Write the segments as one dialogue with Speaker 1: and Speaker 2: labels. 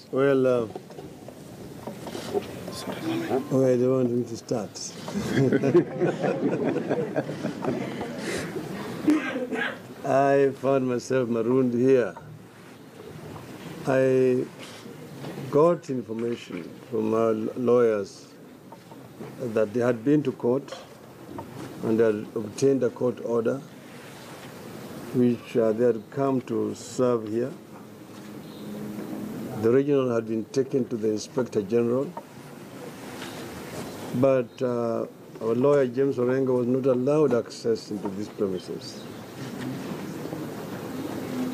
Speaker 1: Well, I don't want me to start. I found myself marooned here. I got information from our lawyers that they had been to court and they had obtained a court order which they had come to serve here. The original had been taken to the Inspector General, but our lawyer, James Orengo, was not allowed access into these premises.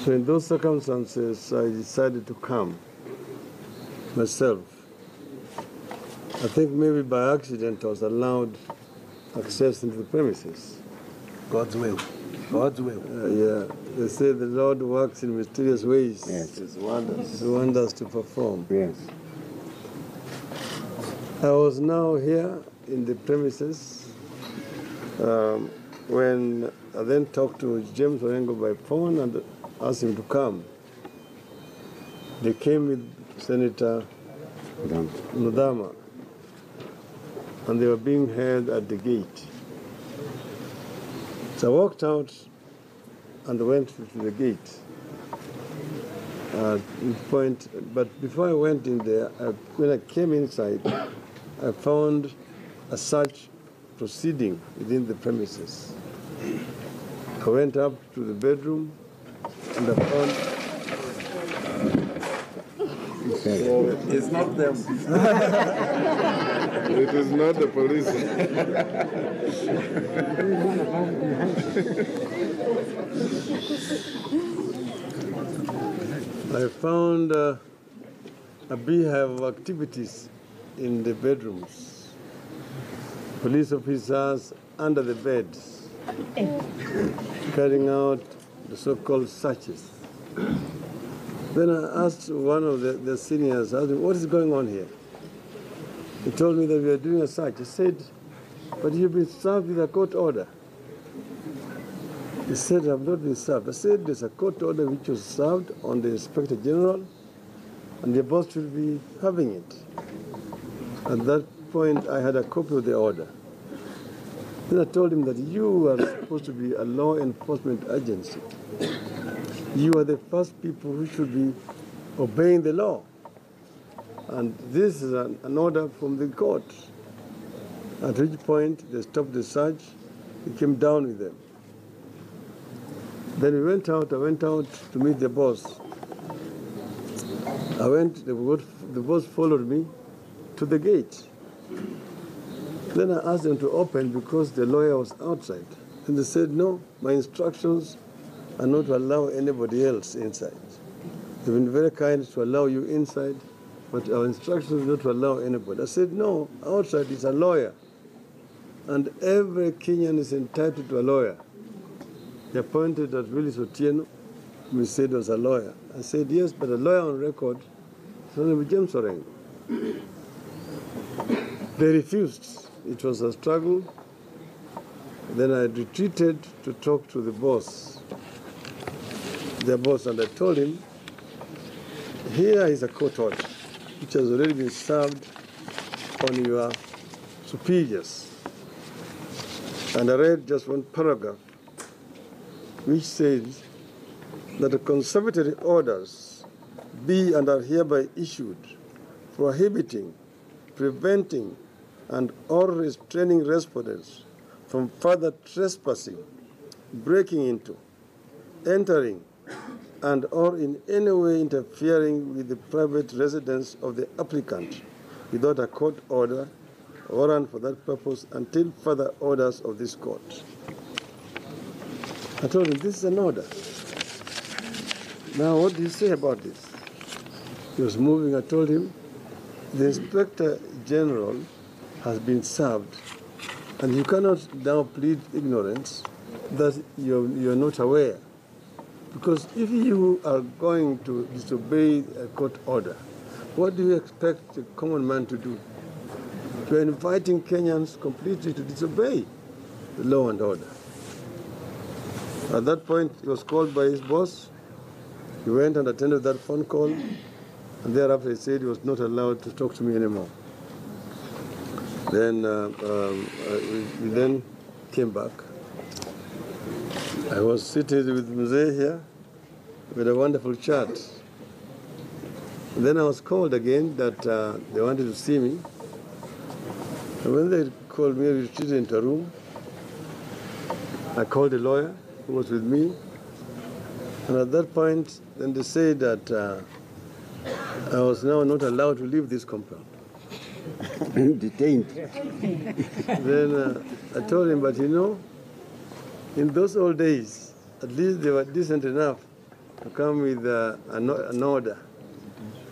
Speaker 1: So in those circumstances, I decided to come myself. I think maybe by accident I was allowed access into the premises.
Speaker 2: God's will. God's will.
Speaker 1: Yeah, they say the Lord works in mysterious ways.
Speaker 2: Yes, it's wonders.
Speaker 1: It's wonders to perform.
Speaker 2: Yes.
Speaker 1: I was now here in the premises when I then talked to James Orengo by phone and asked him to come. They came with Senator Mudama, and they were being held at the gate. So I walked out and went to the gate. But before I went in there, when I came inside, I found a search proceeding within the premises. I went up to the bedroom and I found...
Speaker 2: It's not them.
Speaker 1: It is not the police. I found a beehive of activities in the bedrooms. Police officers under the beds, carrying out the so-called searches. Then I asked one of the seniors, I asked him, what is going on here? He told me that we are doing a search. I said, but you've been served with a court order. He said, I've not been served. I said, there's a court order which was served on the Inspector General, and the boss will be having it. At that point, I had a copy of the order. Then I told him that you are supposed to be a law enforcement agency. You are the first people who should be obeying the law. And this is an order from the court. At which point, they stopped the search. We came down with them. Then we went out. I went out to meet the boss. The boss followed me to the gate. Then I asked them to open because the lawyer was outside. And they said, no, my instructions are not to allow anybody else inside. They've been very kind to allow you inside, but our instructions are not to allow anybody. I said, no, outside is a lawyer. And every Kenyan is entitled to a lawyer. They appointed that Willis Otieno, who said was a lawyer. I said, yes, but a lawyer on record is only James Orengo. They refused. It was a struggle. Then I retreated to talk to the boss, their boss, and I told him, here is a court order which has already been served on your superiors. And I read just one paragraph which says that the conservatory orders be and are hereby issued prohibiting, preventing, and or restraining respondents from further trespassing, breaking into, entering, and or in any way interfering with the private residence of the applicant without a court order or warrant for that purpose until further orders of this court. I told him, this is an order. Now, what do you say about this? He was moving. I told him, the Inspector General has been served, and you cannot now plead ignorance that you're not aware. Because if you are going to disobey a court order, what do you expect a common man to do? You are inviting Kenyans completely to disobey the law and order. At that point, he was called by his boss. He went and attended that phone call. And thereafter he said he was not allowed to talk to me anymore. Then we then came back. I was seated with Mzee here with a wonderful chat. Then I was called again that they wanted to see me. And when they called me, we retreated into a room. I called a lawyer who was with me. And at that point, then they said that I was now not allowed to leave this compound.
Speaker 2: Detained.
Speaker 1: Then I told him, but you know, in those old days, at least they were decent enough to come with an order,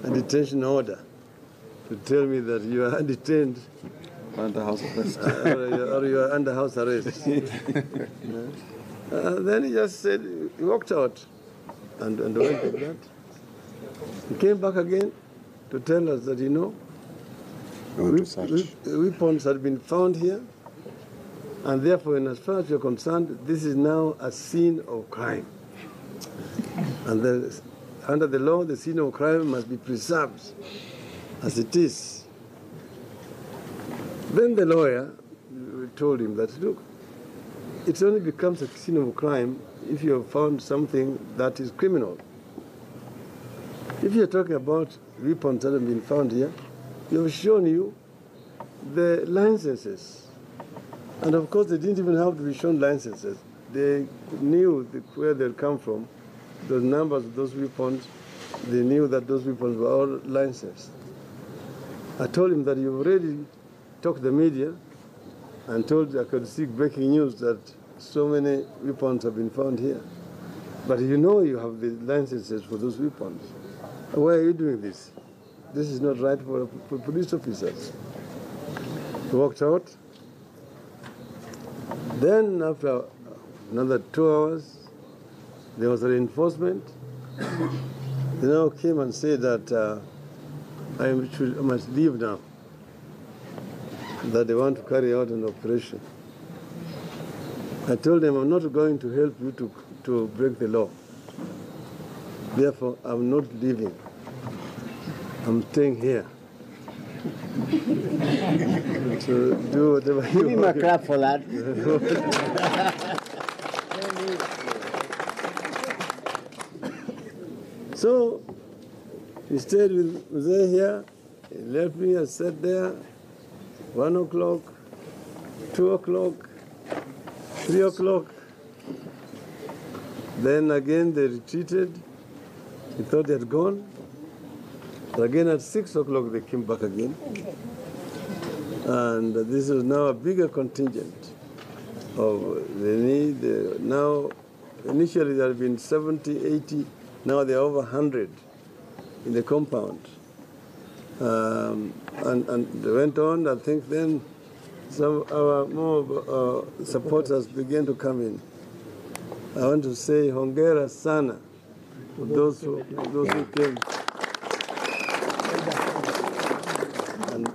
Speaker 1: a detention order, to tell me that you are detained
Speaker 2: Under house arrest.
Speaker 1: or you are under house arrest. Then he just said, he walked out and went like that. He came back again to tell us that, you know, weapons had been found here, and therefore, in as far as you're concerned, this is now a scene of crime. And under the law, the scene of crime must be preserved as it is. Then the lawyer told him that, look, it only becomes a scene of crime if you have found something that is criminal. If you're talking about weapons that have been found here, we have shown you the licenses. And of course, they didn't even have to be shown licenses. They knew where they'd come from, the numbers of those weapons. They knew that those weapons were all licensed. I told him that you've already talked to the media and told I could seek breaking news that so many weapons have been found here. But you know you have the licenses for those weapons. Why are you doing this? This is not right for police officers. He walked out. Then after another 2 hours, there was a reinforcement. They now came and said that I must leave now, that they want to carry out an operation. I told them I'm not going to help you to break the law. Therefore, I'm not leaving. I'm staying here. So do whatever you want.
Speaker 2: Give him a clap for that.
Speaker 1: So he stayed with Mzee here. He left me. I sat there. 1 o'clock, 2 o'clock, 3 o'clock. Then again they retreated. He thought they had gone. But again at 6 o'clock they came back again. And this is now a bigger contingent of the need. Now, initially there had been 70, 80. Now there are over 100 in the compound. And they went on. I think then some of our more supporters began to come in. I want to say hongera sana to those who came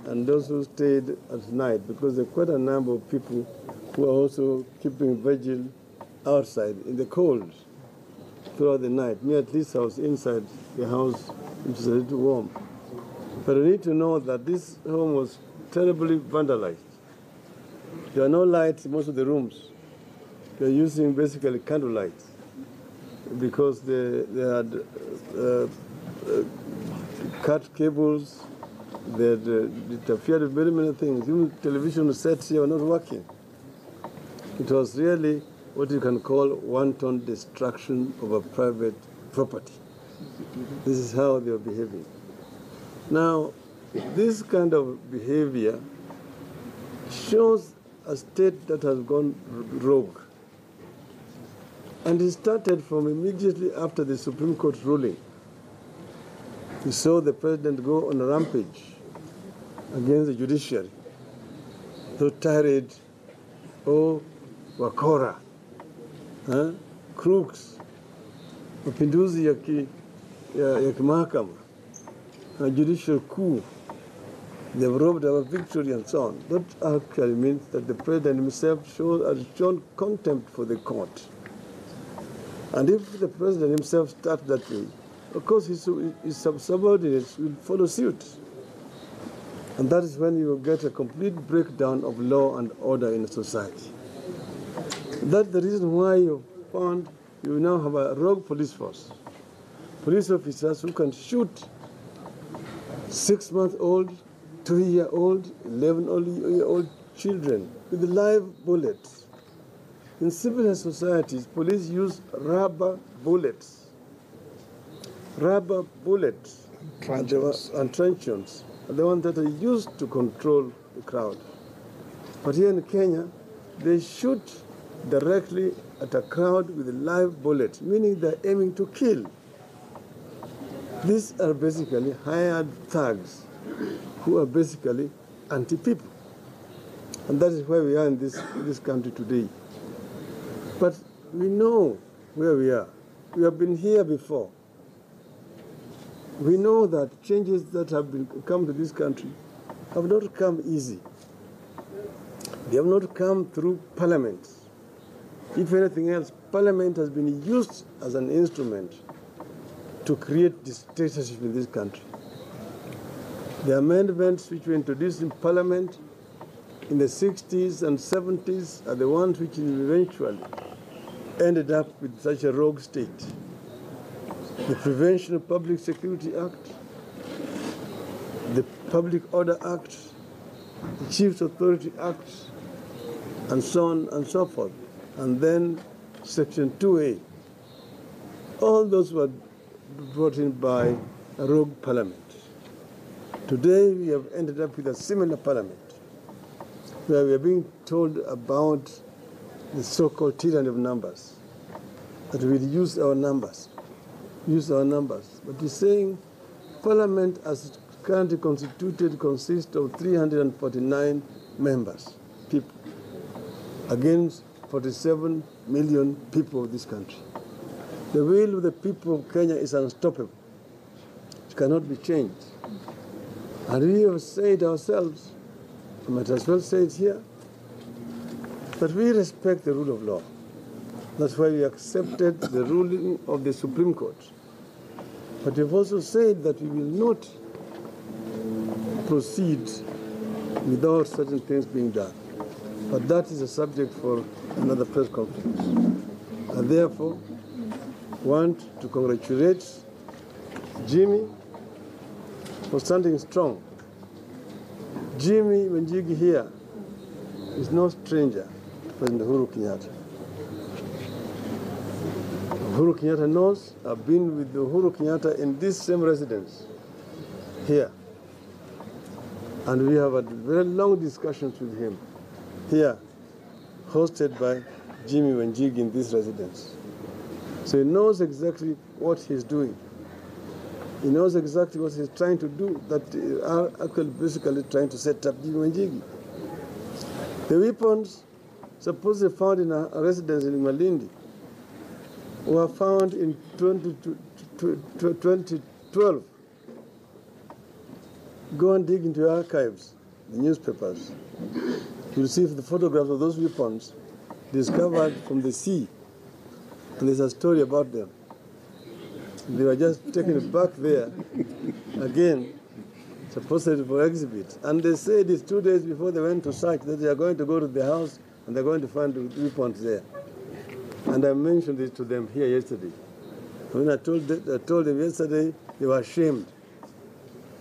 Speaker 1: and those who stayed at night, because there are quite a number of people who are also keeping vigil outside in the cold throughout the night. Me, at least, I was inside the house, which is a little warm. But we need to know that this home was terribly vandalized. There are no lights in most of the rooms. They're using basically candle lights because they had cut cables. They had interfered with very many things. Even television sets here were not working. It was really what you can call wanton destruction of a private property. This is how they were behaving. Now, this kind of behavior shows a state that has gone rogue. And it started from immediately after the Supreme Court ruling. We saw the president go on a rampage against the judiciary. So tirade, wakora, crooks, mapinduzi ya kimahakama, judicial coup, they've robbed our victory and so on. That actually means that the president himself has shown contempt for the court. And if the president himself starts that way, of course his subordinates will follow suit. And that is when you will get a complete breakdown of law and order in a society. That's the reason why you found you now have a rogue police force. Police officers who can shoot 6-month-old, 2-year-old, 11-year-old children with live bullets. In civilized societies, police use rubber bullets. Rubber bullets and truncheons are the ones that are used to control the crowd. But here in Kenya, they shoot directly at a crowd with live bullets, meaning they're aiming to kill. These are basically hired thugs who are basically anti-people. And that is where we are in this country today. But we know where we are. We have been here before. We know that changes that have come to this country have not come easy. They have not come through parliament. If anything else, parliament has been used as an instrument to create dictatorship in this country. The amendments which were introduced in parliament in the 60s and 70s are the ones which eventually ended up with such a rogue state. The Prevention of Public Security Act, the Public Order Act, the Chiefs Authority Act, and so on and so forth. And then Section 2A. All those were brought in by a rogue parliament. Today we have ended up with a similar parliament, where we are being told about the so-called tyranny of numbers, that we'll use our numbers. But he's saying Parliament as currently constituted consists of 349 members, people, against 47 million people of this country. The will of the people of Kenya is unstoppable. It cannot be changed. And we have said ourselves, I might as well say it here, that we respect the rule of law. That's why we accepted the ruling of the Supreme Court. But we've also said that we will not proceed without certain things being done. But that is a subject for another press conference. And therefore, want to congratulate Jimmy for standing strong. Jimmy Wanjigi here is no stranger to President Uhuru Kenyatta. Uhuru Kenyatta knows. I've been with Uhuru Kenyatta in this same residence here. And we have had very long discussions with him here, hosted by Jimmy Wanjigi in this residence. So he knows exactly what he's doing. He knows exactly what he's trying to do, that are actually basically trying to set up Jimmy Wanjigi. The weapons supposedly found in a residence in Malindi were found in 2012. Go and dig into your archives, the newspapers. You'll see the photographs of those weapons discovered from the sea. And there's a story about them. They were just taken back there, again, supposedly for exhibit. And they said it's 2 days before they went to search that they are going to go to the house and they're going to find the weapons there. And I mentioned it to them here yesterday. When I told them yesterday, they were ashamed.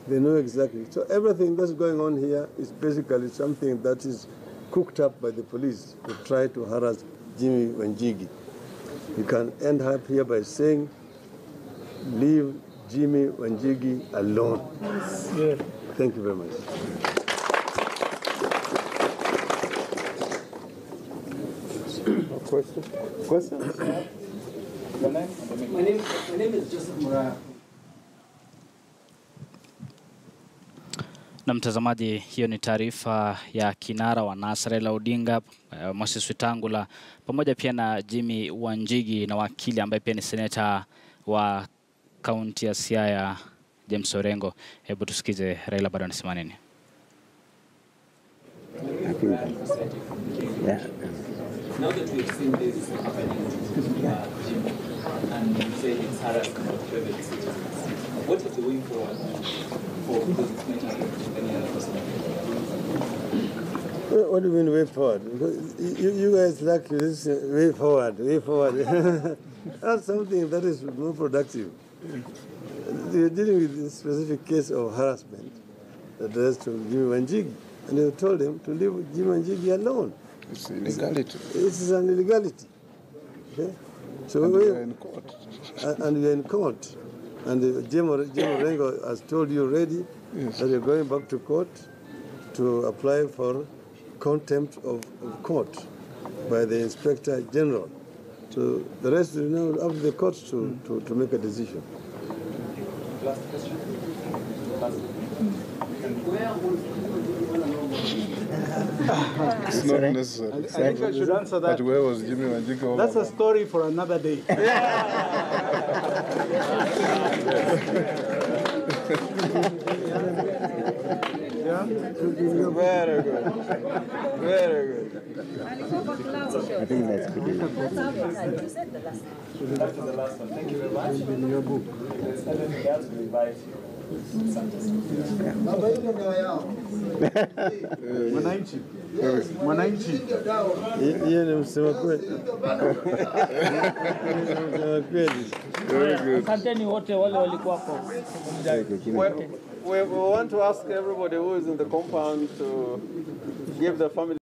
Speaker 1: They know exactly. So everything that's going on here is basically something that is cooked up by the police to try to harass Jimmy Wanjigi. You can end up here by saying, leave Jimmy Wanjigi alone. Yeah. Thank you very much. Questions?
Speaker 3: My name is Joseph Muraya.
Speaker 4: Na mtazamaji, hiyo ni taarifa ya kinara wa NASA Raila Odinga, Moses Wetangula, pamoja pia na Jimmy Wanjigi na wakili ambaye pia ni seneta wa kaunti ya Siaya James Orengo. Hebu tusikize Raila bado anasema nini.
Speaker 3: Now that we've seen this happening, and you say it's harassment of private citizens. What is the way forward for because it's not with any other person?
Speaker 1: What do you mean way forward? Because you guys like this way forward, way forward. That's something that is more productive. You're dealing with a specific case of harassment addressed to Jimmy Wanjigi, and you told him to leave Jimmy Wanjigi alone.
Speaker 5: It's illegality.
Speaker 1: It's an illegality. Okay? So
Speaker 5: And we are in court.
Speaker 1: And we are in court. And Jim Orengo has told you already that you're going back to court to apply for contempt of court by the Inspector General. So the rest is now up to the court to make a decision.
Speaker 3: Last question.
Speaker 5: It's not necessary.
Speaker 6: I think I should answer that.
Speaker 5: But where was Jimmy Wanjigi?
Speaker 6: That's a story for another day. Yeah?
Speaker 5: Very good. Very good.
Speaker 2: I think that's good.
Speaker 3: That was the last one. Thank you very much.
Speaker 1: In your book.
Speaker 3: If there's anything else, we invite you.
Speaker 6: Mwananchi. Mwananchi.
Speaker 1: Yeye ni msema kweli. Msema kweli.
Speaker 5: Very good.
Speaker 7: Asanteni wote wale walikuwa hapo.
Speaker 8: We want to ask everybody who is in the compound to give the family